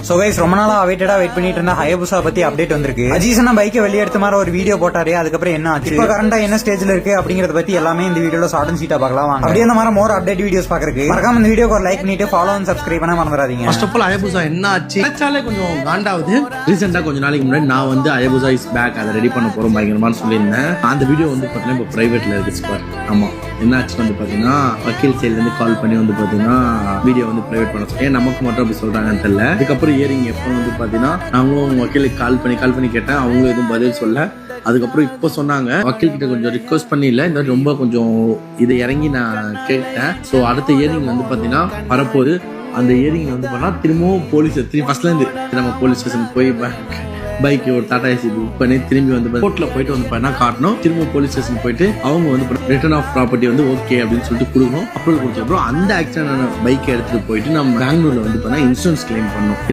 So guys ரொம்ப நாளா wait பண்ணிட்டு இருந்த ஹயபுசா பத்தி அப்டேட் வந்திருக்கு. அஜீசனா பைக்கை வெளியே எடுத்த மாதிரி ஒரு வீடியோ போட்டாரு. அதுக்கப்புறம் என்ன ஆச்சு, இப்போ கரண்டா என்ன ஸ்டேஜ்ல இருக்கு அப்படிங்கறத பத்தி எல்லாமே இந்த வீடியோல ஷார்ட் அண்ட் ஸ்வீட்டா பார்க்கலாம். அப்படியே அந்த மாதிரி மோர் அப்டேட் வீடியோஸ் பாக்குறதுக்கு மறக்காம இந்த வீடியோக்கு ஒரு லைக் பண்ணிட்டு ஃபாலோ அண்ட் சப்ஸ்கிரைப் பண்ண மறந்துடாதீங்க. ஃபர்ஸ்ட் ஆஃப் ஆல் ஹயபுசா என்ன ஆச்சு நினைச்சாலே கொஞ்சம் காண்டாவது. ரீசெண்டா கொஞ்ச நாளைக்கு முன்னாடி நான் வந்து ஹயபுசா இஸ் பேக் அதை ரெடி பண்ண போறோம் பயங்கரமானு சொல்லியிருந்தேன். அந்த வீடியோ வந்து பாத்தீங்கன்னா இப்போ பிரைவேட்ல இருக்கு ஸ்பார். ஆமா என்ன ஆச்சு வந்து பாத்தீங்கன்னா வக்கீல் சைட்ல இருந்து கால் பண்ணி வந்து பாத்தீங்கன்னா வீடியோ வந்து பிரைவேட் பண்ண சொல்லி நமக்கு மட்டும் அப்படி சொல்றாங்கன்னு தெரியல. அதுக்கப்புறம் இயரிங் எப்போ வந்து பாத்தீங்கன்னா நாங்களும் வக்கீலுக்கு கால் பண்ணி கேட்டேன். அவங்களும் எதுவும் பதில் சொல்ல. அதுக்கப்புறம் இப்போ சொன்னாங்க வக்கீல் கிட்ட கொஞ்சம் ரிக்வஸ்ட் பண்ணி இல்லை இந்த ரொம்ப கொஞ்சம் இதை இறங்கி நான் கேட்டேன். ஸோ அடுத்த இயரிங் வந்து பாத்தீங்கன்னா வரப்போது. அந்த இயரிங் வந்து பண்ணா திரும்பவும் போலீஸ் ஃபர்ஸ்ட்ல இருந்து நம்ம போலீஸ் ஸ்டேஷன் போய் பைக் ஒரு டாடா ஏசி புக் பண்ணி திரும்பி வந்து கோர்ட்ல போயிட்டு வந்து பண்ணா காட்டணும். திரும்ப போலீஸ் ஸ்டேஷன் போயிட்டு அவங்க வந்து ரிட்டர்ன் ஆஃப் ப்ராப்பர்ட்டி வந்து ஓகே அப்படின்னு சொல்லிட்டு கொடுக்கணும். அப்ரூவல் கொடுத்த அப்புறம் அந்த ஆக்சிடென்ட் பைக்கை எடுத்துட்டு போயிட்டு நம்ம பெங்களூர்ல வந்து பண்ணா இன்சூரன்ஸ் கிளைம் பண்ணோம்.